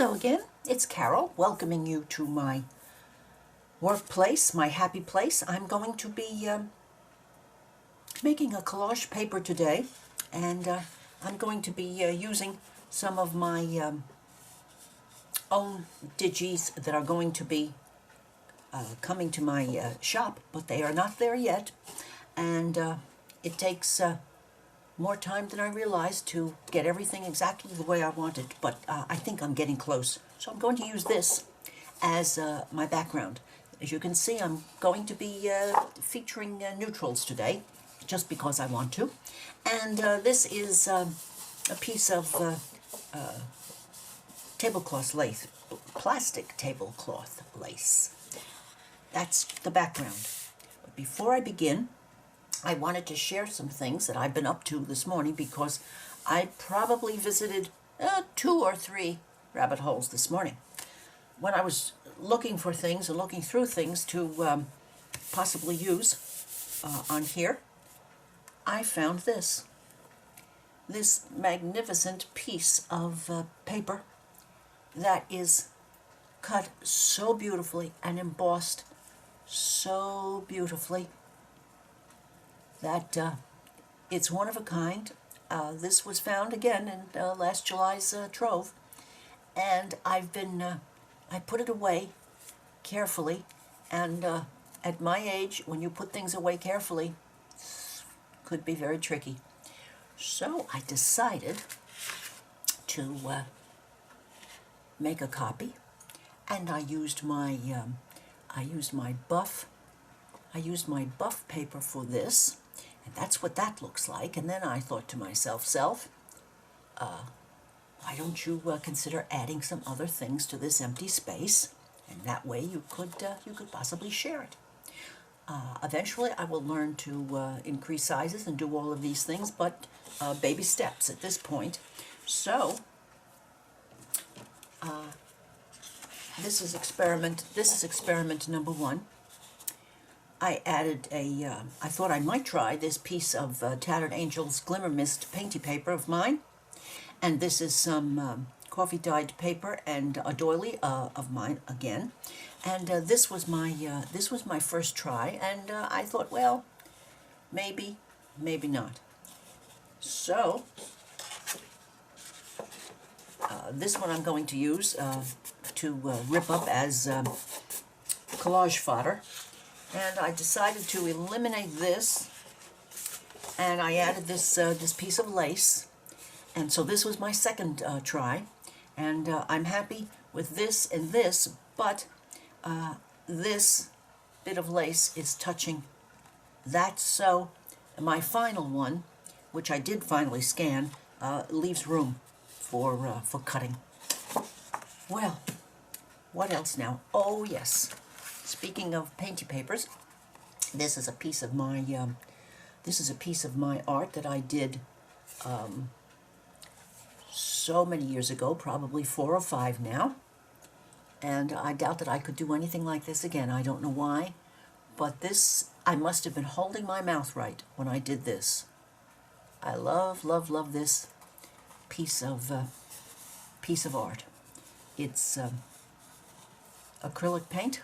Hello again, it's Carol, welcoming you to my workplace, my happy place. I'm going to be making a collage paper today, and I'm going to be using some of my own Digis that are going to be coming to my shop, but they are not there yet, and it takes more time than I realized to get everything exactly the way I want it, but I think I'm getting close. So I'm going to use this as my background. As you can see, I'm going to be featuring neutrals today, just because I want to. And this is a piece of tablecloth lace, plastic tablecloth lace. That's the background. But before I begin, I wanted to share some things that I've been up to this morning, because I probably visited 2 or 3 rabbit holes this morning. When I was looking for things and looking through things to possibly use on here, I found this magnificent piece of paper that is cut so beautifully and embossed so beautifully that it's one of a kind. This was found again in last July's trove, and I've been I put it away carefully, and at my age, when you put things away carefully, could be very tricky. So I decided to make a copy, and I used my buff paper for this. And that's what that looks like. And then I thought to myself, why don't you consider adding some other things to this empty space? And that way you could possibly share it. Eventually I will learn to increase sizes and do all of these things, but baby steps at this point. So this is experiment number 1. I added I thought I might try this piece of Tattered Angel's Glimmer Mist painty paper of mine, and this is some coffee dyed paper and a doily of mine again, and this was my first try, and I thought, well, maybe not. So this one I'm going to use to rip up as collage fodder. And I decided to eliminate this, and I added this this piece of lace, and so this was my second try, and I'm happy with this and this, but this bit of lace is touching that, so my final one, which I did finally scan, leaves room for cutting. Well, what else now? Oh yes. Speaking of painty papers, this is a piece of my art that I did so many years ago, probably 4 or 5 now, and I doubt that I could do anything like this again. I don't know why, but this, I must have been holding my mouth right when I did this. I love this piece of art. It's acrylic paint,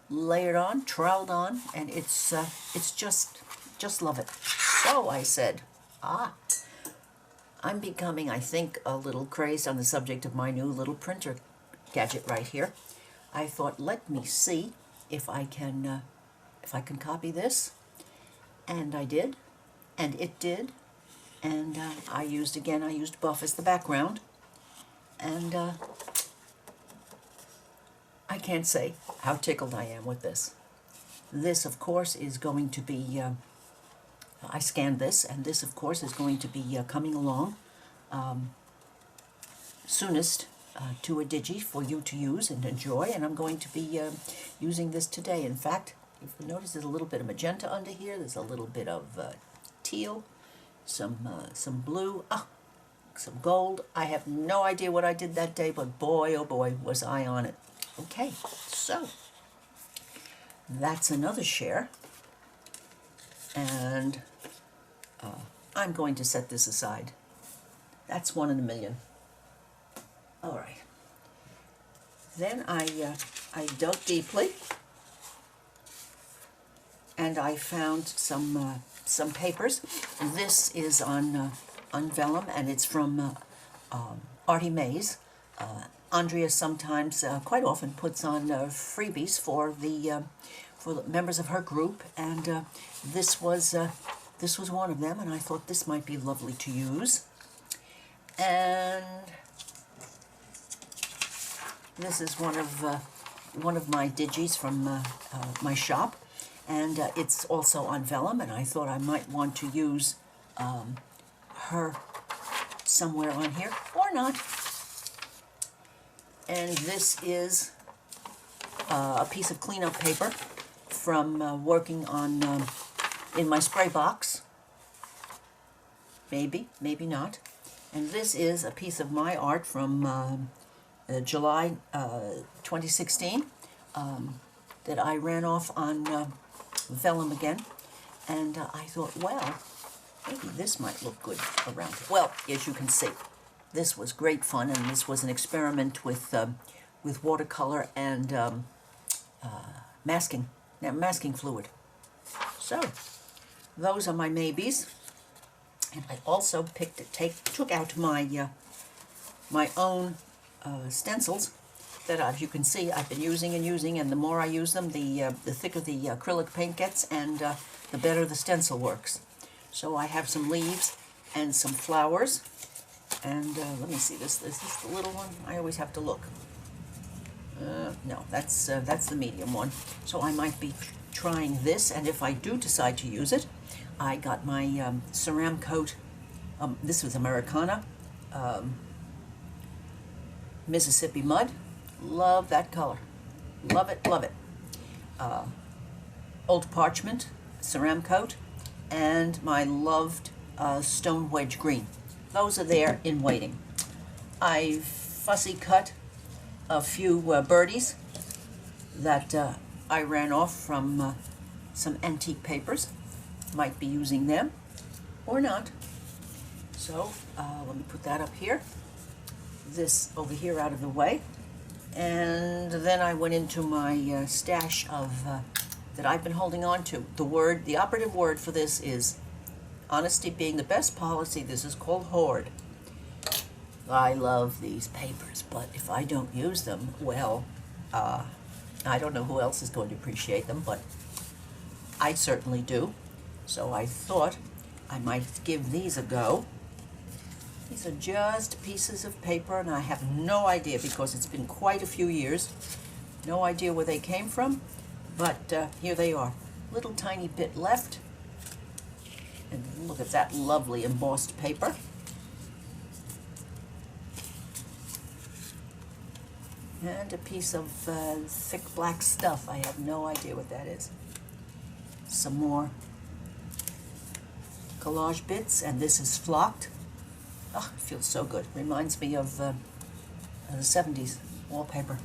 layered on, troweled on, and it's just love it. So I said, I'm becoming, I think, a little crazed on the subject of my new little printer gadget right here. I thought, let me see if I can copy this, and I did, and it did, and I used buff as the background, and I can't say how tickled I am with this. This, of course, is going to be, I scanned this, and this, of course, is going to be coming along soonest to a Digi for you to use and enjoy, and I'm going to be using this today. In fact, if you notice, there's a little bit of magenta under here, there's a little bit of teal, some blue, some gold. I have no idea what I did that day, but boy, oh boy, was I on it. Okay, so that's another share, and I'm going to set this aside. That's 1 in a million. All right. Then I dug deeply, and I found some papers. This is on vellum, and it's from Artie Mays. Andrea sometimes, quite often, puts on freebies for the members of her group, and this was one of them, and I thought this might be lovely to use. And this is one of my Digis from my shop, and it's also on vellum, and I thought I might want to use her somewhere on here, or not. And this is a piece of cleanup paper from working on in my spray box. Maybe not. And this is a piece of my art from July 2016 that I ran off on vellum again. And I thought, well, maybe this might look good around here. Well, as you can see, this was great fun, and this was an experiment with watercolor and masking fluid. So those are my maybes, and I also took out my my own stencils that, as you can see, I've been using, and the more I use them, the thicker the acrylic paint gets, and the better the stencil works. So I have some leaves and some flowers, and let me see, this is the little one. I always have to look. No, that's the medium one. So I might be trying this, and if I do decide to use it, I got my Ceram Coat. This was Americana, Mississippi Mud. Love that color. Love it, love it. Old Parchment, Ceram Coat, and my loved Stone Wedge Green. Those are there in waiting. I fussy cut a few birdies that I ran off from some antique papers. Might be using them or not. So let me put that up here. This over here out of the way. And then I went into my stash of that I've been holding on to. The operative word for this is honesty being the best policy. This is called hoard. I love these papers, but if I don't use them, well, I don't know who else is going to appreciate them, but I certainly do. So I thought I might give these a go. These are just pieces of paper, and I have no idea, because it's been quite a few years. No idea where they came from, but here they are. Little tiny bit left. And look at that lovely embossed paper. And a piece of thick black stuff. I have no idea what that is. Some more collage bits, and this is flocked. Oh, it feels so good. Reminds me of the 70s wallpaper.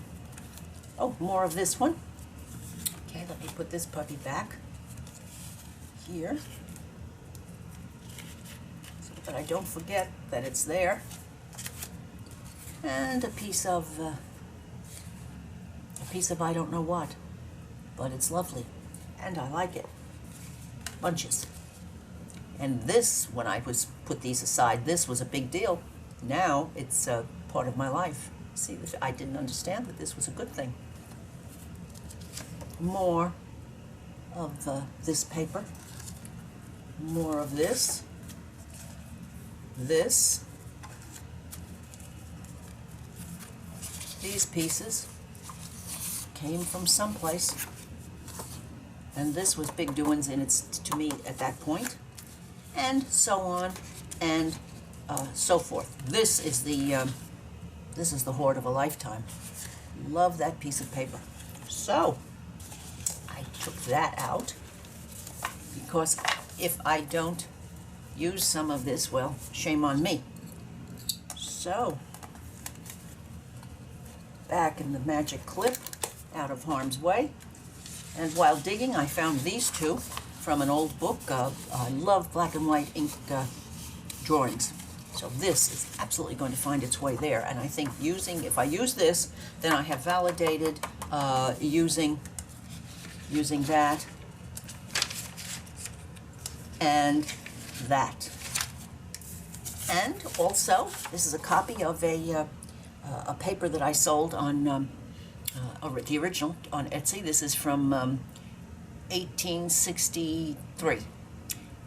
Oh, more of this one. Okay, let me put this puppy back here, so that I don't forget that it's there. And a piece of I don't know what, but it's lovely, and I like it. Bunches. And this, when I put these aside, this was a big deal. Now it's part of my life. See, I didn't understand that this was a good thing. More of this paper. More of this. This. These pieces came from someplace. And this was big doings to me at that point. And so on, and so forth. This is the hoard of a lifetime. Love that piece of paper. So I took that out, because if I don't use some of this, well, shame on me. So back in the magic clip, out of harm's way. And while digging, I found these two from an old book. I love black and white ink drawings. So this is absolutely going to find its way there, and I think if I use this, then I have validated using that and that. And also, this is a copy of a paper that I sold on the original on Etsy. This is from 1863,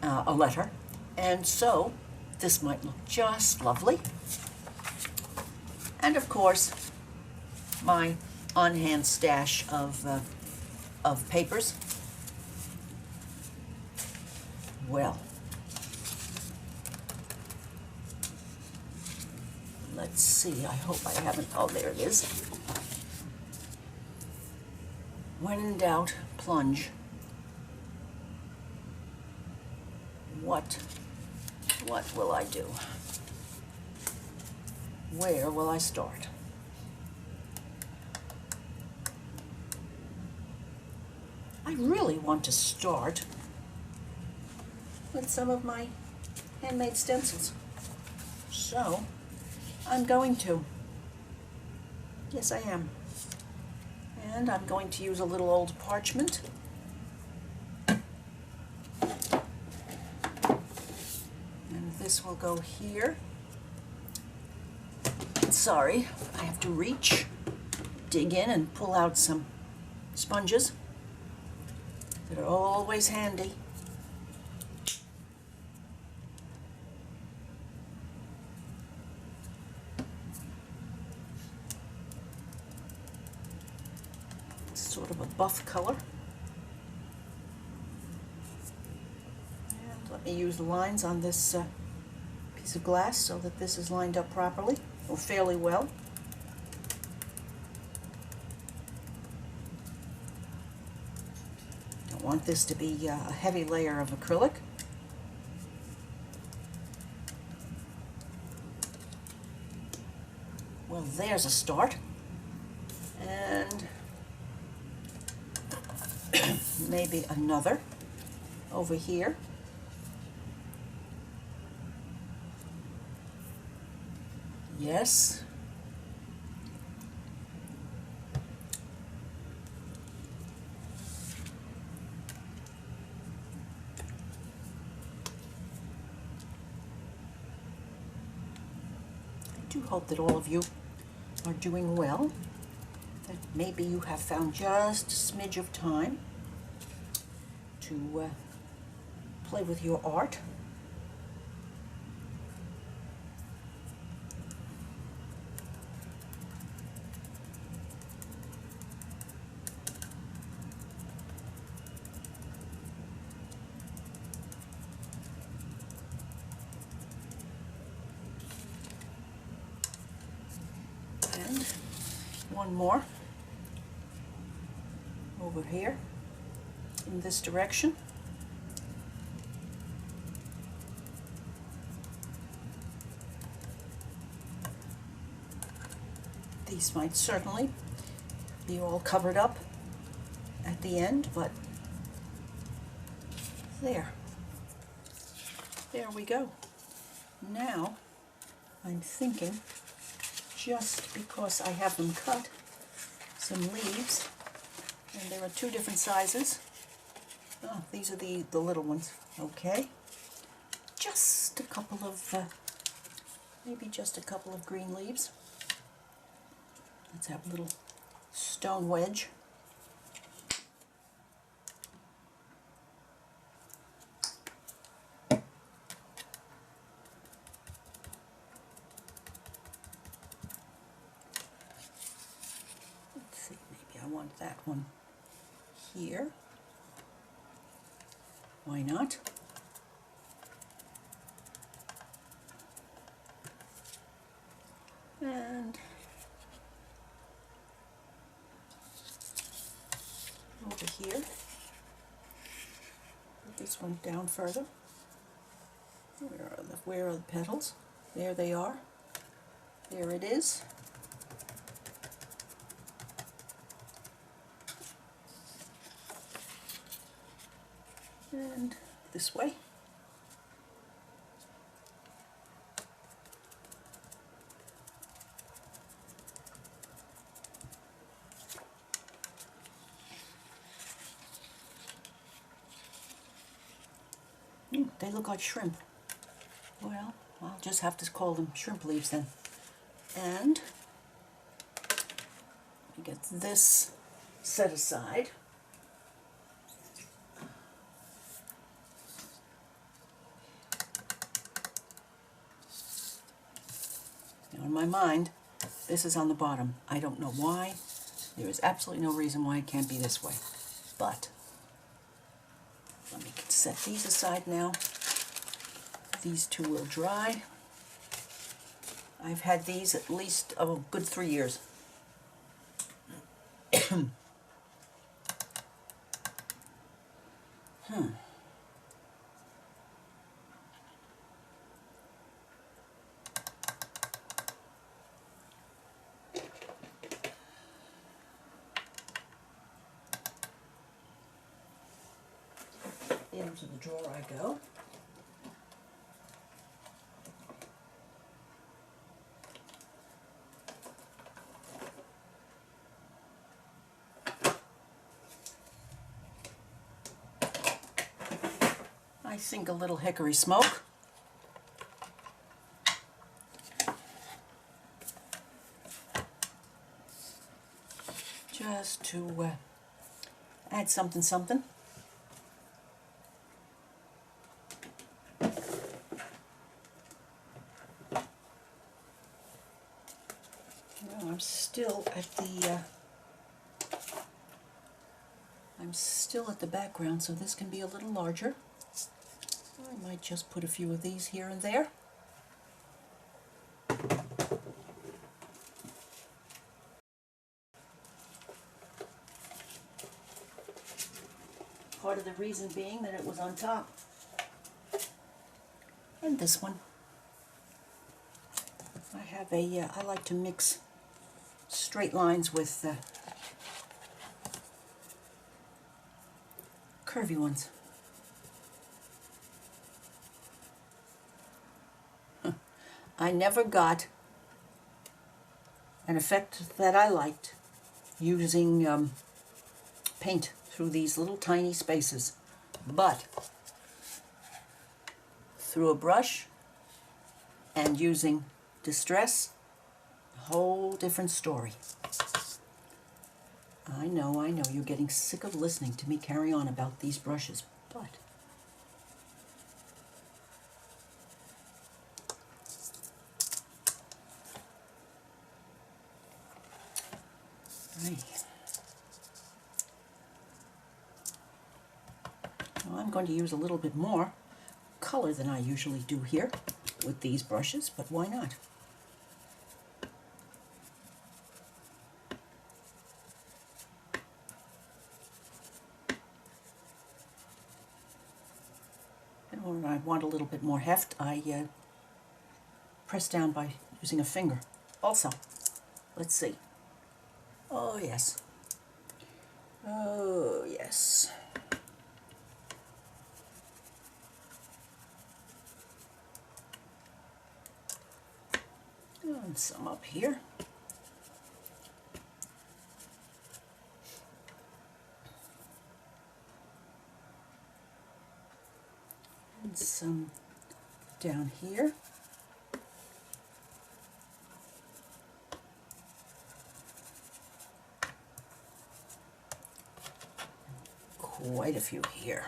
a letter, and so this might look just lovely. And of course, my on-hand stash of papers. Well, let's see. I hope I haven't. Oh, there it is. When in doubt, plunge. What will I do? Where will I start? I really want to start with some of my handmade stencils. So, I'm going to. Yes, I am. And I'm going to use a little old parchment. And this will go here. Sorry, I have to reach, dig in, and pull out some sponges that are always handy. Sort of a buff color. And let me use the lines on this piece of glass so that this is lined up properly, or fairly well. Don't want this to be a heavy layer of acrylic. Well, there's a start. And maybe another over here. Yes. I do hope that all of you are doing well, that maybe you have found just a smidge of time to play with your art. And one more over here in this direction. These might certainly be all covered up at the end, but there we go. Now I'm thinking, just because I have them cut, some leaves, and there are two different sizes. Oh, these are the little ones. Okay, just a couple of maybe just a couple of green leaves. Let's have a little stone wedge. Let's see, maybe I want that one here. Why not? And over here, put this one down further. Where are the petals? There they are. There it is. And this way. They look like shrimp. Well, I'll just have to call them shrimp leaves then. And we get this set aside. Now in my mind, this is on the bottom. I don't know why. There is absolutely no reason why it can't be this way. But let me set these aside now. These two will dry. I've had these at least a good 3 years. Into the drawer I go. I think a little hickory smoke. Just to add something. I'm still at the background, so this can be a little larger. I might just put a few of these here and there. Part of the reason being that it was on top. And this one. I have I like to mix straight lines with curvy ones. I never got an effect that I liked using paint through these little tiny spaces, but through a brush and using distress, a whole different story. I know, you're getting sick of listening to me carry on about these brushes, but well, I'm going to use a little bit more color than I usually do here with these brushes, but why not? And when I want a little bit more heft, I press down by using a finger. Also, let's see. Oh yes. Oh yes. And some up here. And some down here. Quite a few here.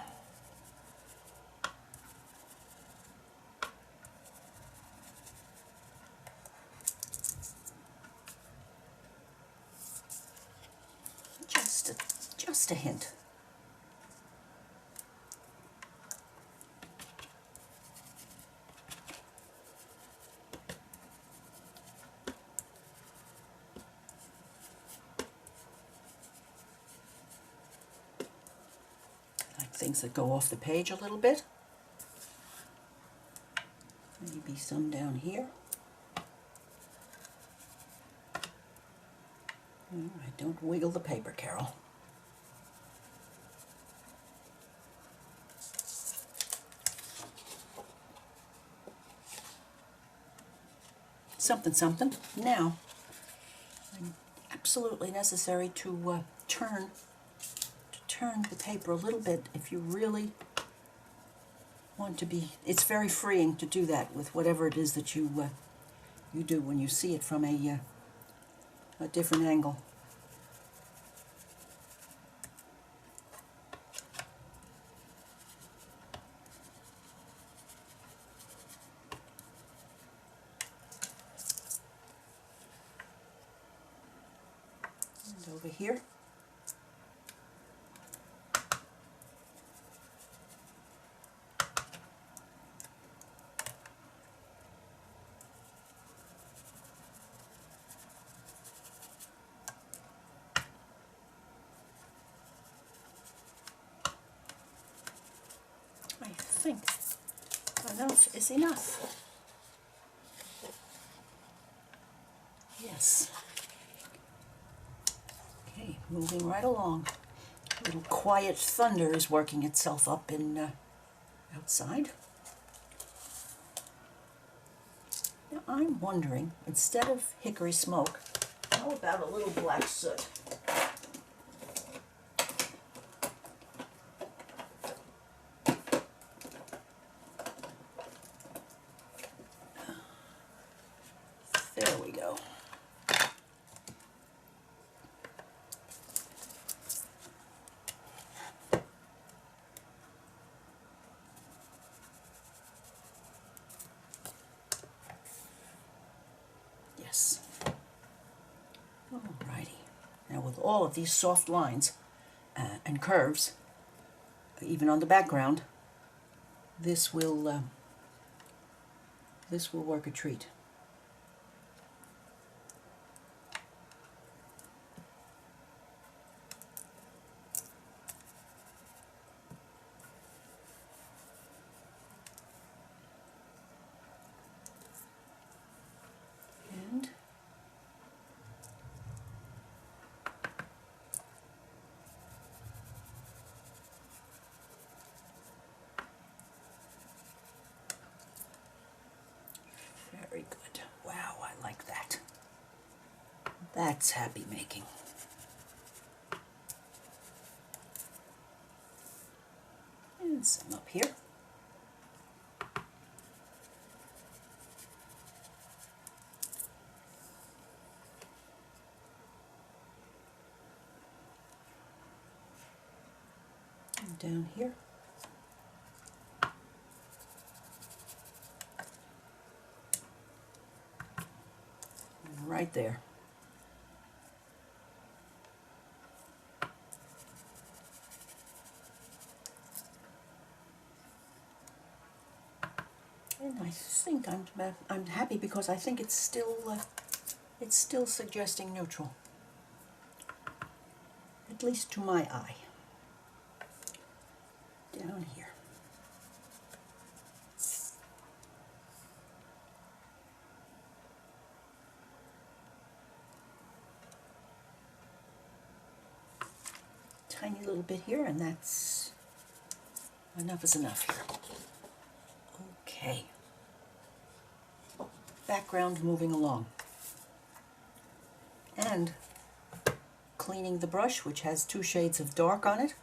Just a hint. Like things that go off the page a little bit. Maybe some down here. All right, don't wiggle the paper, Carol. Something. Now, absolutely necessary to turn the paper a little bit if you really want to be, it's very freeing to do that with whatever it is that you do when you see it from a different angle. And over here. I think enough is enough. Yes. Okay, moving right along. A little quiet thunder is working itself up in outside. Now I'm wondering, instead of hickory smoke, how about a little black soot? There we go. Yes. Alrighty. Now with all of these soft lines and curves, even on the background, this will work a treat. And very good. Wow, I like that. That's happy making. And some up here. And down here. And right there. And I think I'm happy because I think it's still suggesting neutral, at least to my eye. Down here. Tiny little bit here, and that's enough is enough here. Okay. Background moving along. And cleaning the brush, which has 2 shades of dark on it.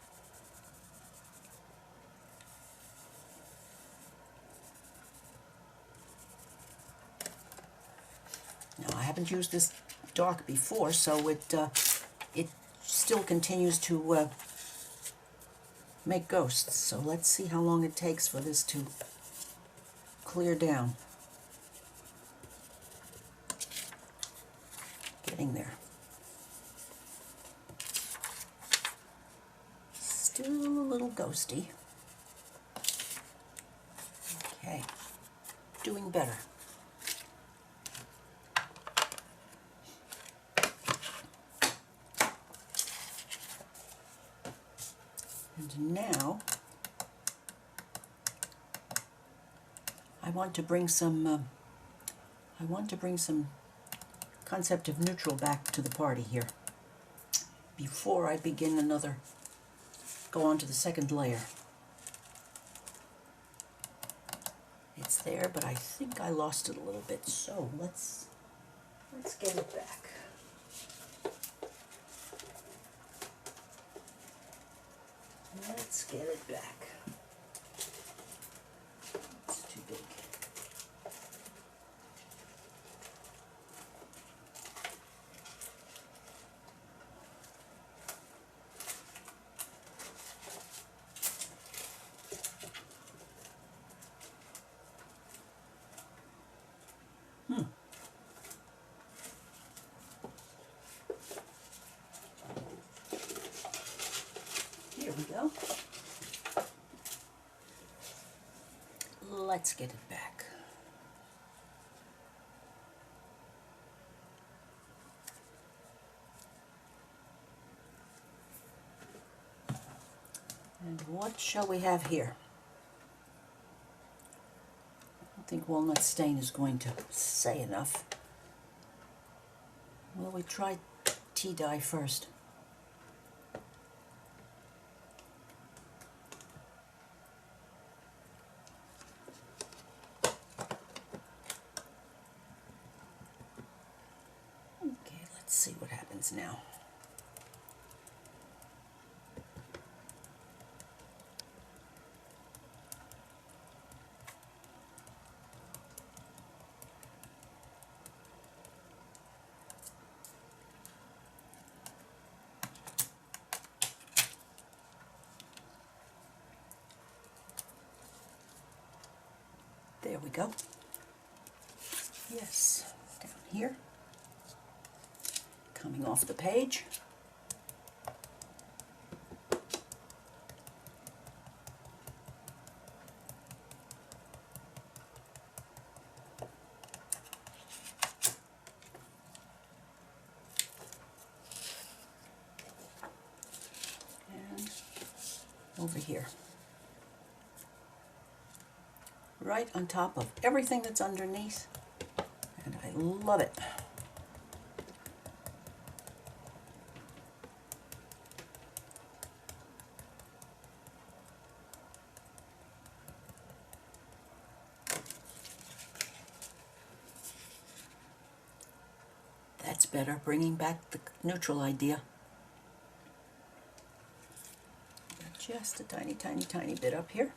Now I haven't used this dark before, so it still continues to make ghosts. So let's see how long it takes for this to clear down. Getting there. Still a little ghosty. Okay, doing better. And now I want to bring some concept of neutral back to the party here before I begin go on to the second layer. It's there, but I think I lost it a little bit, so let's get it back. Let's get it back. Let's get it back. And what shall we have here? I don't think walnut stain is going to say enough. Well, we try tea dye first. Okay, let's see what happens now. There we go. Yes, down here. Coming off the page. And over here. Right on top of everything that's underneath, and I love it. That's better, bringing back the neutral idea. Just a tiny, tiny, tiny bit up here.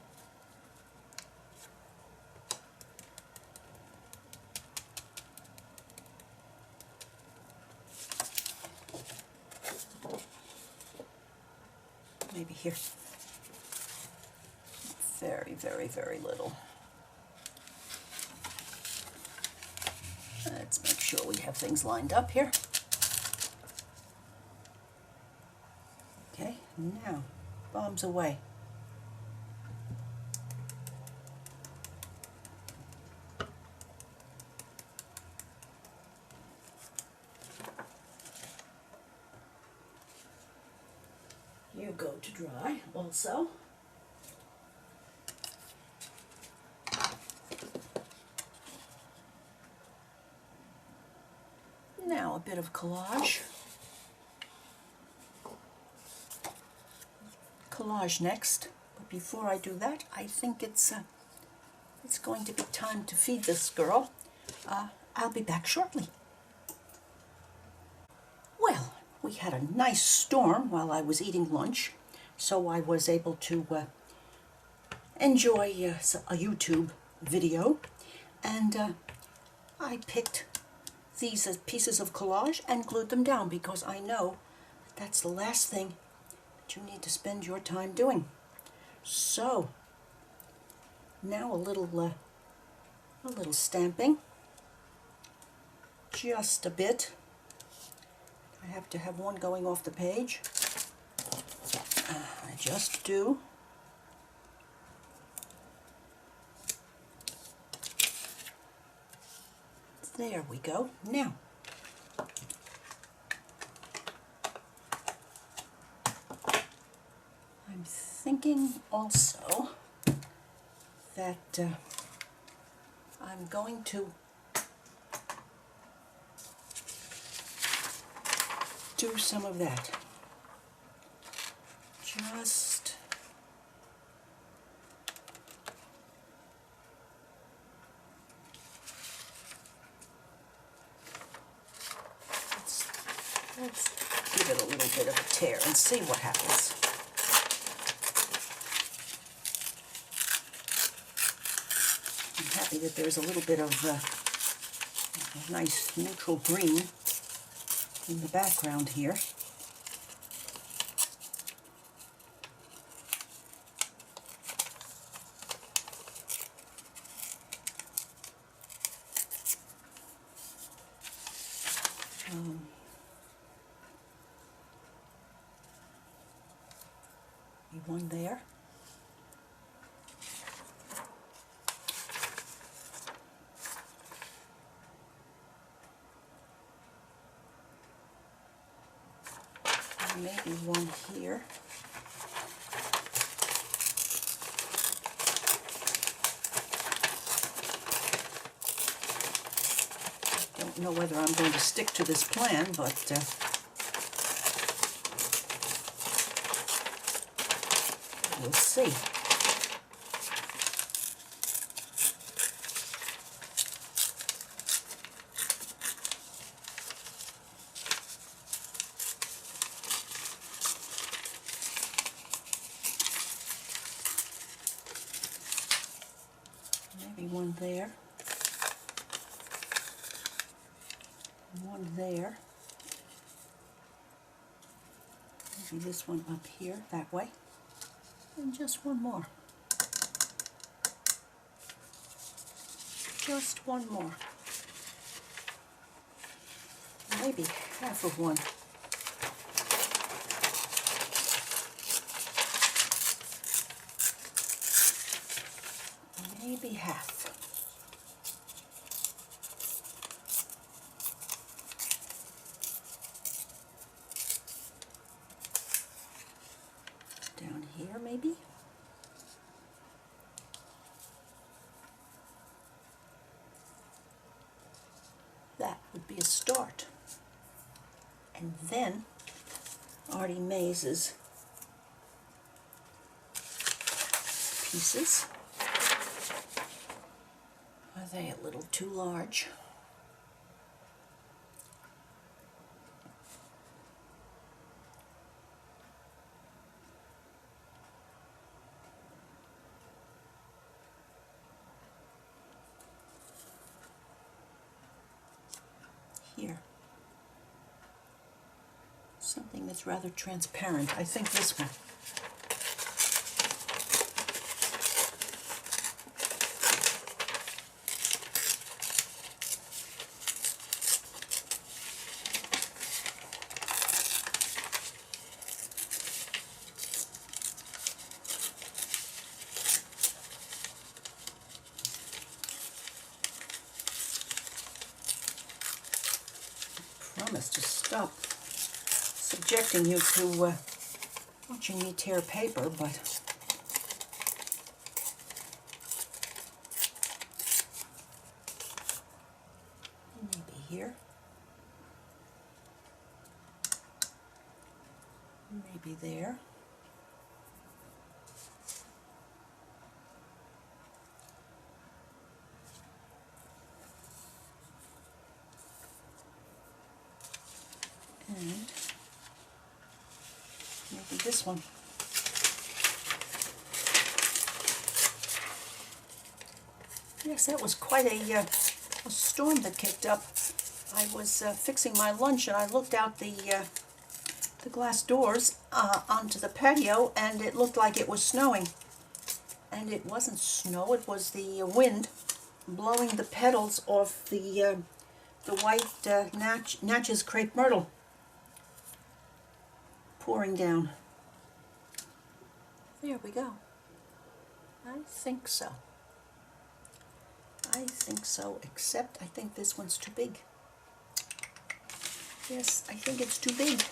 Maybe here. Very, very, very little. Let's make sure we have things lined up here. Okay, now, bombs away. You go to dry also. Now a bit of collage. Collage next, but before I do that, I think it's going to be time to feed this girl. I'll be back shortly. Well, we had a nice storm while I was eating lunch, so I was able to enjoy a YouTube video, and I picked these pieces of collage and glued them down because I know that's the last thing that you need to spend your time doing. So now a little stamping, just a bit. I have to have one going off the page. I just do. There we go. Now, I'm thinking also that I'm going to do some of that. Just let's give it a little bit of a tear and see what happens. I'm happy that there's a little bit of a nice neutral green in the background here. One there. Maybe one here. Don't know whether I'm going to stick to this plan, but we'll see. Maybe one there. One there. Maybe this one up here, that way. And just one more. Just one more. Maybe half of one. Maybe half. Down here, maybe? That would be a start. And then Artie Mays's pieces. Are they a little too large? Here. Something that's rather transparent. I think this one. Promise to stop subjecting you to watching me tear paper, but maybe here, maybe there. And maybe this one. Yes, that was quite a storm that kicked up. I was fixing my lunch and I looked out the glass doors onto the patio, and it looked like it was snowing. And it wasn't snow, it was the wind blowing the petals off the white Natchez crepe myrtle, pouring down. There we go. I think so. I think so, except I think this one's too big. Yes, I think it's too big.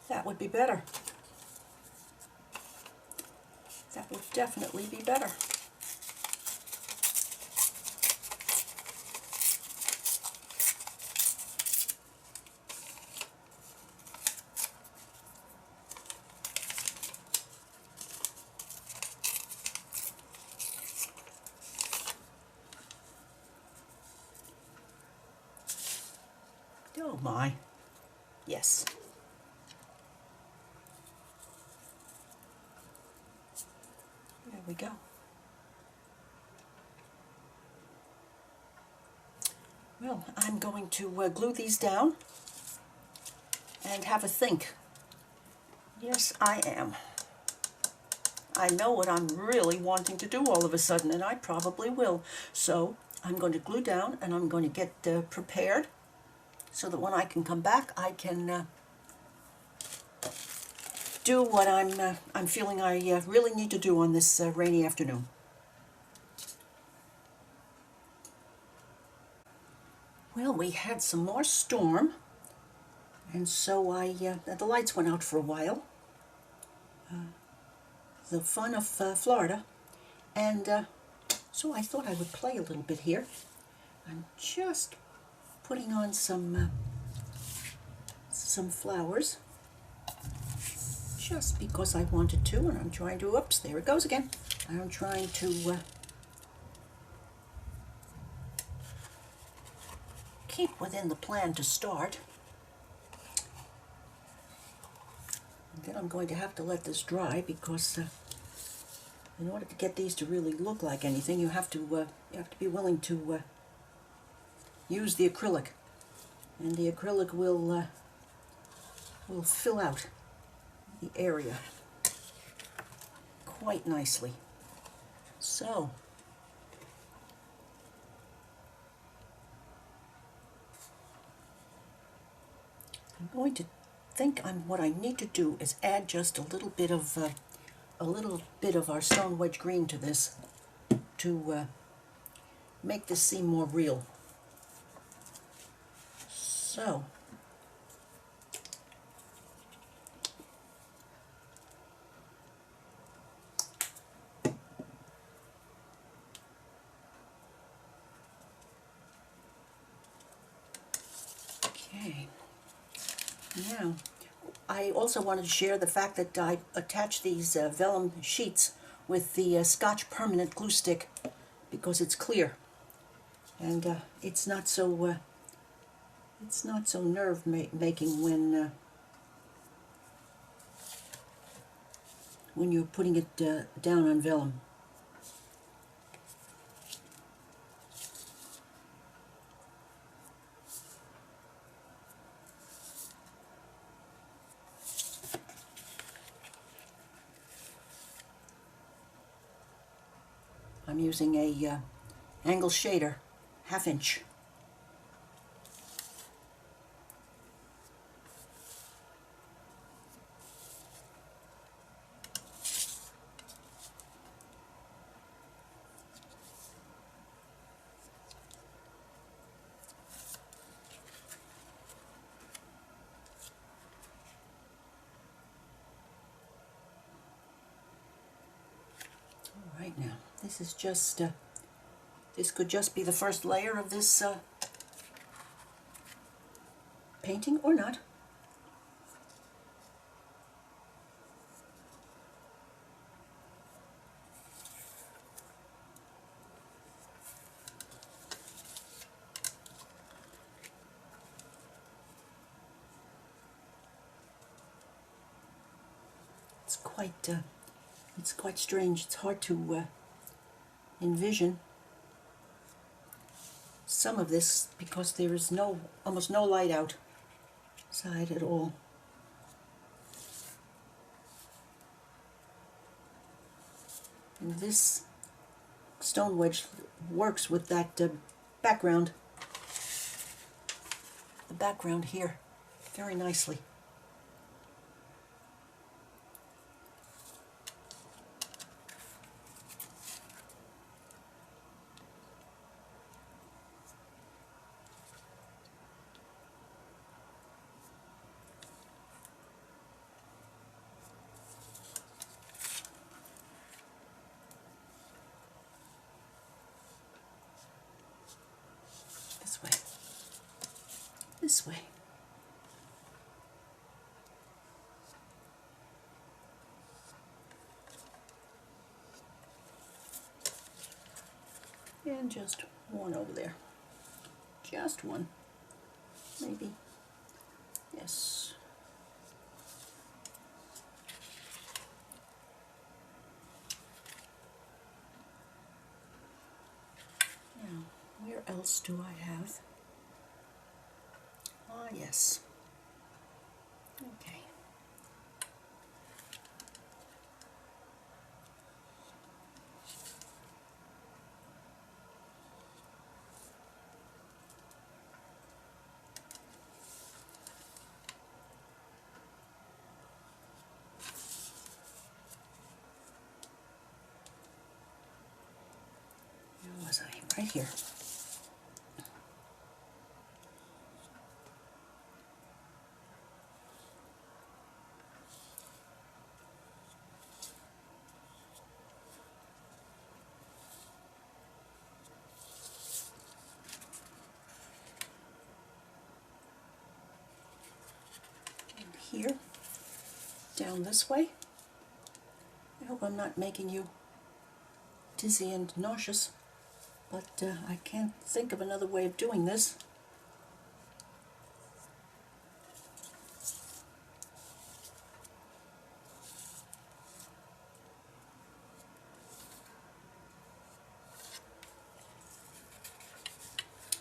That would be better. That would definitely be better. Oh my. Yes. There we go. Well, I'm going to glue these down and have a think. Yes, I am. I know what I'm really wanting to do all of a sudden, and I probably will. So I'm going to glue down and I'm going to get prepared so that when I can come back, I can do what I'm feeling I really need to do on this rainy afternoon. Well, we had some more storm, and so the lights went out for a while. The fun of Florida, and so I thought I would play a little bit here. I'm just putting on some flowers, just because I wanted to, and I'm trying to, oops, there it goes again. I'm trying to keep within the plan to start. And then I'm going to have to let this dry, because in order to get these to really look like anything, you have to be willing to use the acrylic, and the acrylic will fill out the area quite nicely. So I'm going to what I need to do is add just a little bit of our stone wedge green to this, to make this seem more real. So okay, now I also wanted to share the fact that I attached these vellum sheets with the Scotch permanent glue stick, because it's clear, and it's not so nerve making when you're putting it down on vellum. I'm using a angle shader, 1/2 inch. All right, now this is just this could just be the first layer of this painting, or not. It's quite strange. It's hard to envision some of this, because there is almost no light outside at all. And this stone wedge works with that background, the background here, very nicely. This way. This way. And just one over there. Just one. Maybe. Yes. Now, where else do I have? Ah, yes. Okay. right here. And here, down this way. I hope I'm not making you dizzy and nauseous, but I can't think of another way of doing this.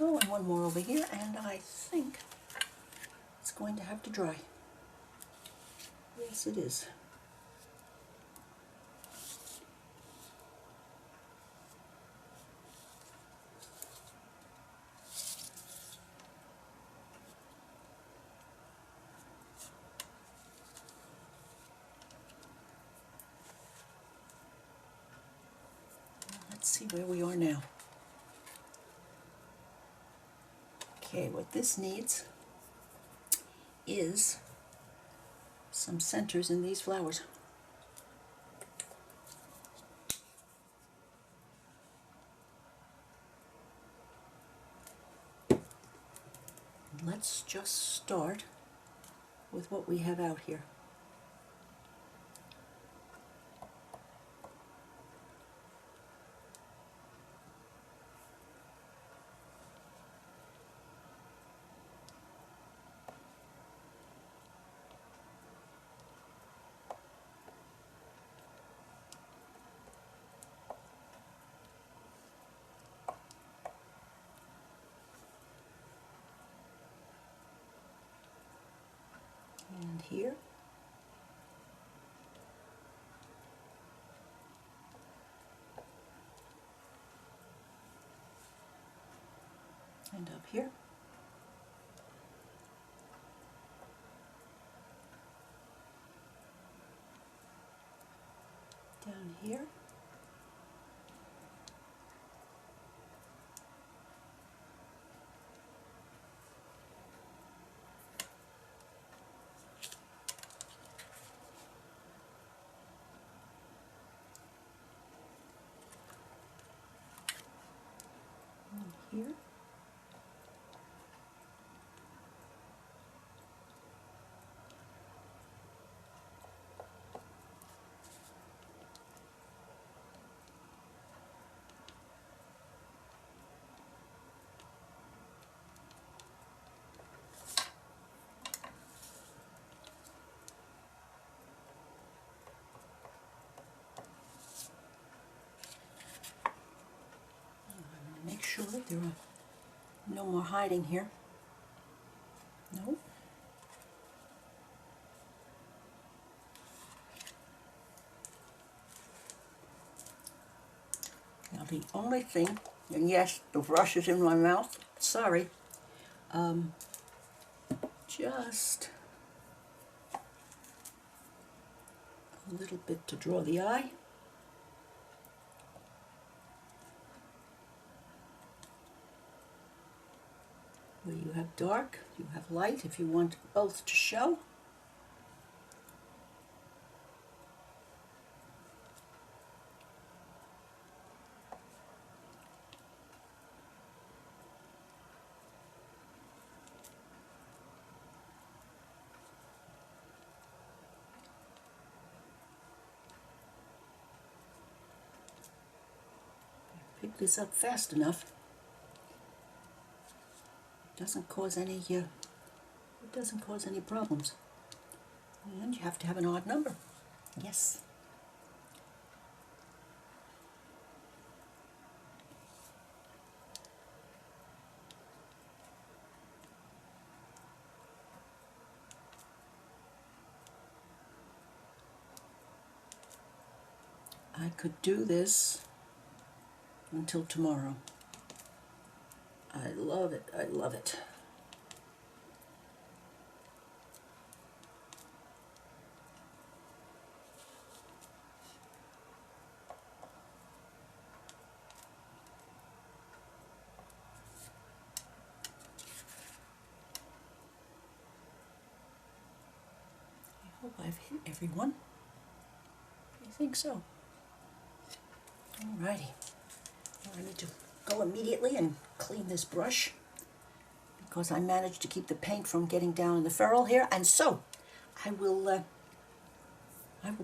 Oh, and one more over here, and I think it's going to have to dry. Yes, it is. Let's see where we are now. Okay, what this needs is some centers in these flowers. Let's just start with what we have out here. And here. And up here. Down here. And here. Make sure that there are no more hiding here. No. Now the only thing, and yes, the brush is in my mouth, sorry, just a little bit to draw the eye. Where you have dark, you have light, if you want both to show. Pick this up fast enough. It doesn't cause any problems. And you have to have an odd number. Yes. I could do this until tomorrow. I love it. I love it. I've hit everyone. I think so. Alrighty. I need to go immediately and clean this brush because I managed to keep the paint from getting down in the ferrule here. And so I will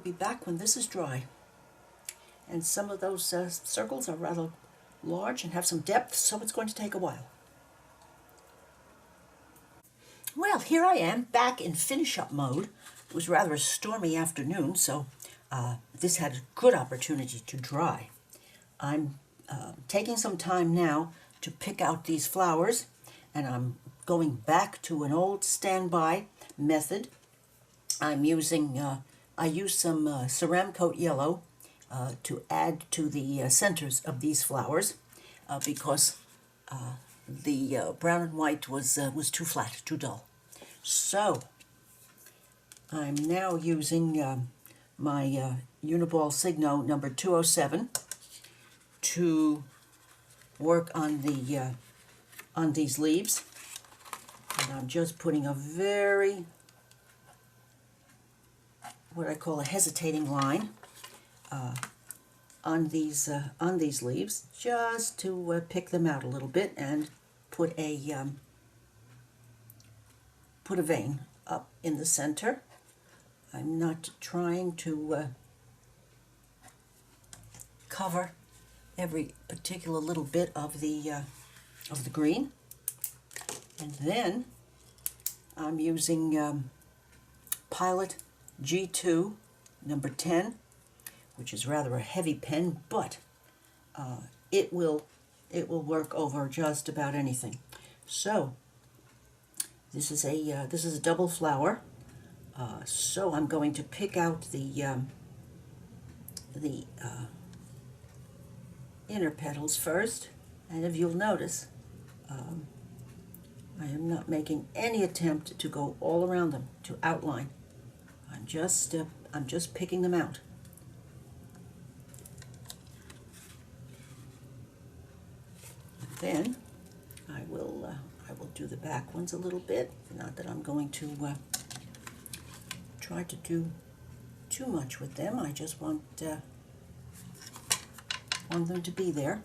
be back when this is dry. And some of those circles are rather large and have some depth, so it's going to take a while. Well, here I am back in finish-up mode. It was rather a stormy afternoon, so this had a good opportunity to dry. I'm taking some time now to pick out these flowers, and I'm going back to an old standby method. I'm using, I use some Ceramcoat yellow to add to the centers of these flowers because the brown and white was too flat, too dull. So I'm now using my Uniball Signo number 207 to work on these leaves, and I'm just putting a very, what I call a hesitating line on these leaves, just to pick them out a little bit and put a vein up in the center. I'm not trying to cover every particular little bit of the green. And then I'm using Pilot G2 number 10, which is rather a heavy pen, but it will work over just about anything. So this is a double flower. So I'm going to pick out the inner petals first, and if you'll notice, I am not making any attempt to go all around them to outline. I'm just picking them out. And then I will do the back ones a little bit. Not that I'm going to try to do too much with them. I just want them to be there.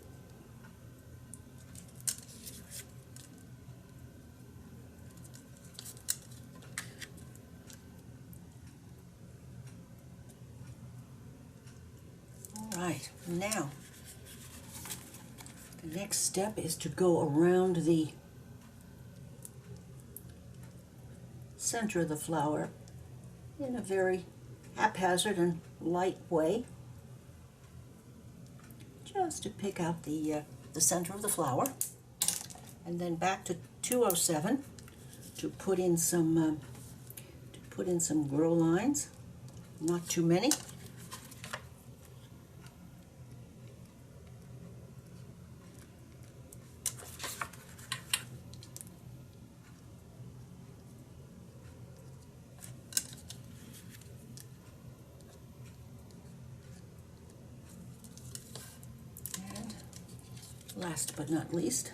All right, now the next step is to go around the center of the flower in a very haphazard and light way, just to pick out the center of the flower, and then back to 207 to put in some grow lines, not too many. Last but not least,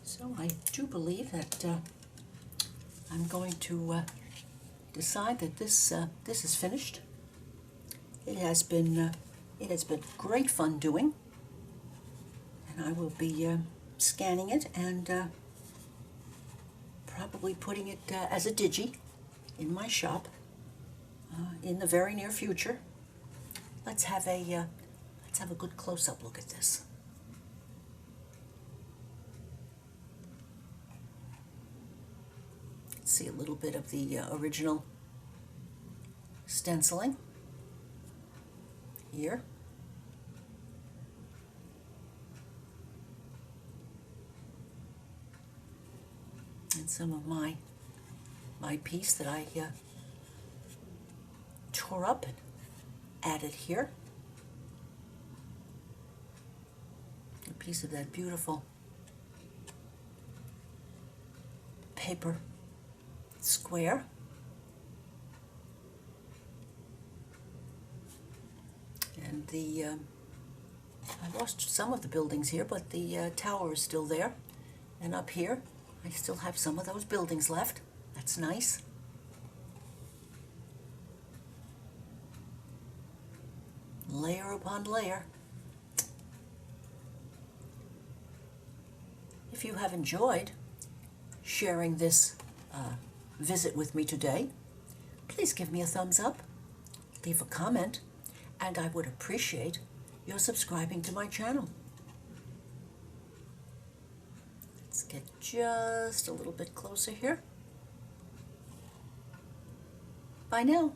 so I do believe that I'm going to decide that this is finished. It has been great fun doing, and I will be scanning it and probably putting it as a digi in my shop in the very near future. Let's have a good close-up look at this. See a little bit of the original stenciling here. And some of my piece that I tore up and added here. A piece of that beautiful paper square. And the I lost some of the buildings here, but the tower is still there. And up here, I still have some of those buildings left. That's nice. Layer upon layer. If you have enjoyed sharing this visit with me today, please give me a thumbs up, leave a comment, and I would appreciate your subscribing to my channel. Let's get just a little bit closer here. Bye now.